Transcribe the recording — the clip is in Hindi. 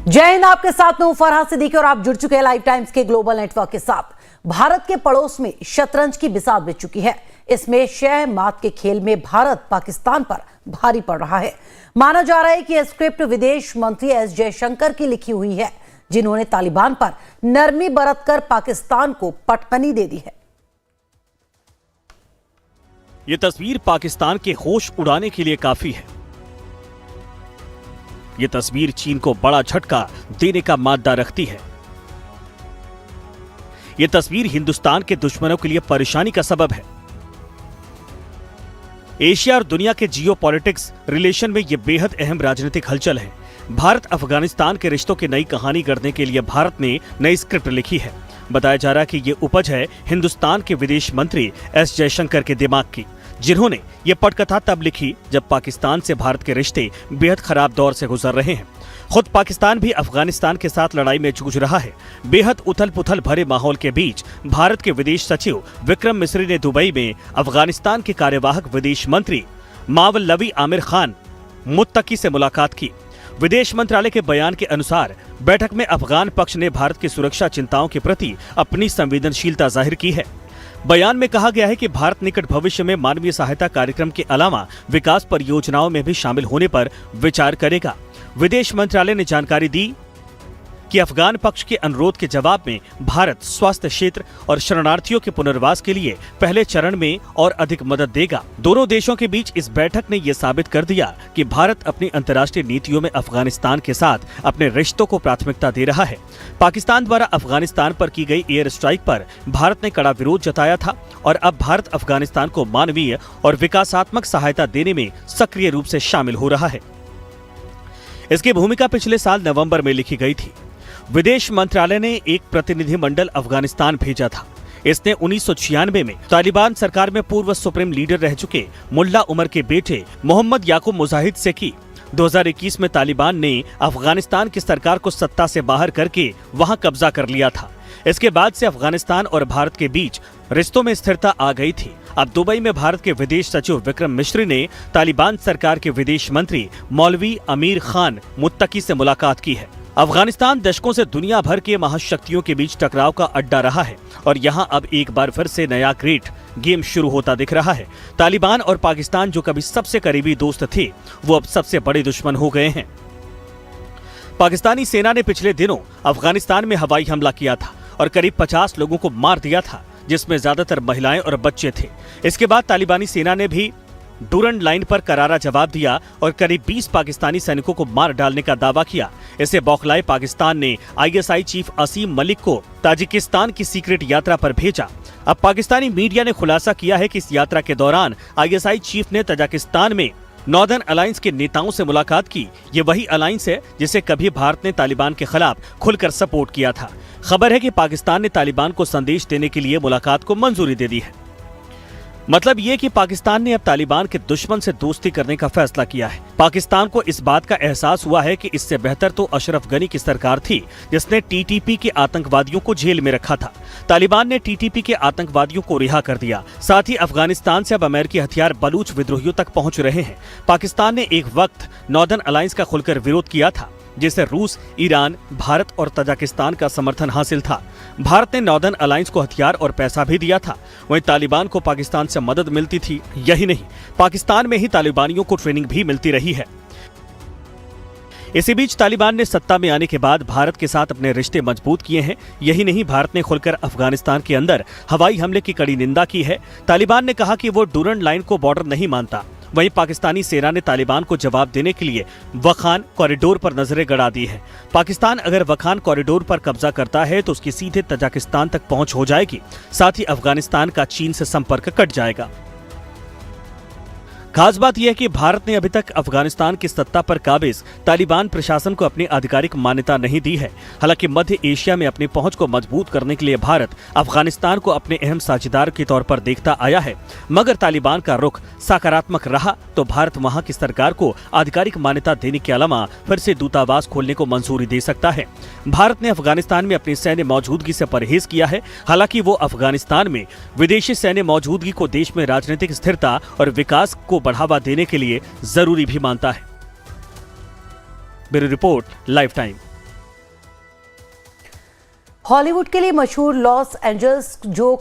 जय हिंद। आपके साथ मैं हूं फरहान सिद्दीकी और आप जुड़ चुके हैं लाइव टाइम्स के ग्लोबल नेटवर्क के साथ। भारत के पड़ोस में शतरंज की बिसात बिछ चुकी है। इसमें शह मात के खेल में भारत पाकिस्तान पर भारी पड़ रहा है। माना जा रहा है कि यह स्क्रिप्ट विदेश मंत्री एस जयशंकर की लिखी हुई है, जिन्होंने तालिबान पर नरमी बरतकर पाकिस्तान को पटकनी दे दी है। ये तस्वीर पाकिस्तान के होश उड़ाने के लिए काफी है। ये तस्वीर चीन को बड़ा झटका देने का मादा रखती है। ये तस्वीर हिंदुस्तान के दुश्मनों के लिए परेशानी का सबब है। एशिया और दुनिया के जियोपॉलिटिक्स रिलेशन में यह बेहद अहम राजनीतिक हलचल है। भारत अफगानिस्तान के रिश्तों की नई कहानी गढ़ने के लिए भारत ने नई स्क्रिप्ट लिखी है। बताया जा रहा है कि यह उपज है हिंदुस्तान के विदेश मंत्री एस जयशंकर के दिमाग की, जिन्होंने ये पटकथा तब लिखी जब पाकिस्तान से भारत के रिश्ते बेहद खराब दौर से गुजर रहे हैं। खुद पाकिस्तान भी अफगानिस्तान के साथ लड़ाई में जूझ रहा है। बेहद उथल पुथल भरे माहौल के बीच भारत के विदेश सचिव विक्रम मिस्री ने दुबई में अफगानिस्तान के कार्यवाहक विदेश मंत्री मावल्लवी आमिर खान मुत्तकी से मुलाकात की। विदेश मंत्रालय के बयान के अनुसार बैठक में अफगान पक्ष ने भारत की सुरक्षा चिंताओं के प्रति अपनी संवेदनशीलता जाहिर की है। बयान में कहा गया है कि भारत निकट भविष्य में मानवीय सहायता कार्यक्रम के अलावा विकास परियोजनाओं में भी शामिल होने पर विचार करेगा। विदेश मंत्रालय ने जानकारी दी कि अफगान पक्ष के अनुरोध के जवाब में भारत स्वास्थ्य क्षेत्र और शरणार्थियों के पुनर्वास के लिए पहले चरण में और अधिक मदद देगा। दोनों देशों के बीच इस बैठक ने यह साबित कर दिया कि भारत अपनी अंतर्राष्ट्रीय नीतियों में अफगानिस्तान के साथ अपने रिश्तों को प्राथमिकता दे रहा है। पाकिस्तान द्वारा अफगानिस्तान पर की गई एयर स्ट्राइक पर भारत ने कड़ा विरोध जताया था और अब भारत अफगानिस्तान को मानवीय और विकासात्मक सहायता देने में सक्रिय रूप से शामिल हो रहा है। इसकी भूमिका पिछले साल नवंबर में लिखी गई थी। विदेश मंत्रालय ने एक प्रतिनिधिमंडल अफगानिस्तान भेजा था। इसने 1996 में तालिबान सरकार में पूर्व सुप्रीम लीडर रह चुके मुल्ला उमर के बेटे मोहम्मद याकूब मुजाहिद से की। 2021 में तालिबान ने अफगानिस्तान की सरकार को सत्ता से बाहर करके वहां कब्जा कर लिया था। इसके बाद से अफगानिस्तान और भारत के बीच रिश्तों में स्थिरता आ गई थी। अब दुबई में भारत के विदेश सचिव विक्रम मिस्री ने तालिबान सरकार के विदेश मंत्री मौलवी आमिर खान मुत्तकी से मुलाकात की है। अफगानिस्तान दशकों से दुनिया भर के महाशक्तियों के बीच टकराव का अड्डा रहा है और यहां अब एक बार फिर से नया ग्रेट गेम शुरू होता दिख रहा है। तालिबान और पाकिस्तान, जो कभी सबसे करीबी दोस्त थे, वो अब सबसे बड़े दुश्मन हो गए हैं। पाकिस्तानी सेना ने पिछले दिनों अफगानिस्तान में हवाई हमला किया था और करीब 50 लोगों को मार दिया था, जिसमें ज्यादातर महिलाएं और बच्चे थे। इसके बाद तालिबानी सेना ने भी डूरंड लाइन पर करारा जवाब दिया और करीब 20 पाकिस्तानी सैनिकों को मार डालने का दावा किया। इससे बौखलाए पाकिस्तान ने आईएसआई चीफ असीम मलिक को ताजिकिस्तान की सीक्रेट यात्रा पर भेजा। अब पाकिस्तानी मीडिया ने खुलासा किया है कि इस यात्रा के दौरान आईएसआई चीफ ने ताजिकिस्तान में नॉर्दर्न अलायंस के नेताओं से मुलाकात की। ये वही अलायंस है जिसे कभी भारत ने तालिबान के खिलाफ खुलकर सपोर्ट किया था। खबर है कि पाकिस्तान ने तालिबान को संदेश देने के लिए मुलाकात को मंजूरी दे दी है। मतलब ये कि पाकिस्तान ने अब तालिबान के दुश्मन से दोस्ती करने का फैसला किया है। पाकिस्तान को इस बात का एहसास हुआ है कि इससे बेहतर तो अशरफ गनी की सरकार थी, जिसने टीटीपी के आतंकवादियों को जेल में रखा था। तालिबान ने टीटीपी के आतंकवादियों को रिहा कर दिया। साथ ही अफगानिस्तान से अब अमेरिकी हथियार बलूच विद्रोहियों तक पहुंच रहे हैं। पाकिस्तान ने एक वक्त नॉर्दर्न अलायंस का खुलकर विरोध किया था, जिसे रूस, ईरान, भारत और तजाकिस्तान का समर्थन हासिल था। भारत ने नॉर्दर्न अलायंस को हथियार और पैसा भी दिया था। वहीं तालिबान को पाकिस्तान से मदद मिलती थी। यही नहीं, पाकिस्तान में ही तालिबानियों को ट्रेनिंग भी मिलती रही है। इसी बीच तालिबान ने सत्ता में आने के बाद भारत के साथ अपने रिश्ते मजबूत किए हैं। यही नहीं, भारत ने खुलकर अफगानिस्तान के अंदर हवाई हमले की कड़ी निंदा की है। तालिबान ने कहा कि वो डूरंड लाइन को बॉर्डर नहीं मानता। वहीं पाकिस्तानी सेना ने तालिबान को जवाब देने के लिए वखान कॉरिडोर पर नजरें गड़ा दी है। पाकिस्तान अगर वखान कॉरिडोर पर कब्जा करता है तो उसकी सीधे तजाकिस्तान तक पहुंच हो जाएगी। साथ ही अफगानिस्तान का चीन से संपर्क कट जाएगा। खास बात यह है कि भारत ने अभी तक अफगानिस्तान की सत्ता पर काबिज तालिबान प्रशासन को अपनी आधिकारिक मान्यता नहीं दी है। हालांकि मध्य एशिया में अपनी पहुंच को मजबूत करने के लिए भारत अफगानिस्तान को अपने अहम साझेदार के तौर पर देखता आया है। मगर तालिबान का रुख सकारात्मक रहा तो भारत वहां की सरकार को आधिकारिक मान्यता देने के अलावा फिर से दूतावास खोलने को मंजूरी दे सकता है। भारत ने अफगानिस्तान में अपनी सैन्य मौजूदगी से परहेज किया है। हालांकि वो अफगानिस्तान में विदेशी सैन्य मौजूदगी को देश में राजनीतिक स्थिरता और विकास को बढ़ावा देने के लिए जरूरी भी मानता है। Bureau report, live time. Hollywood के लिए मशहूर लॉस एंजल्स जो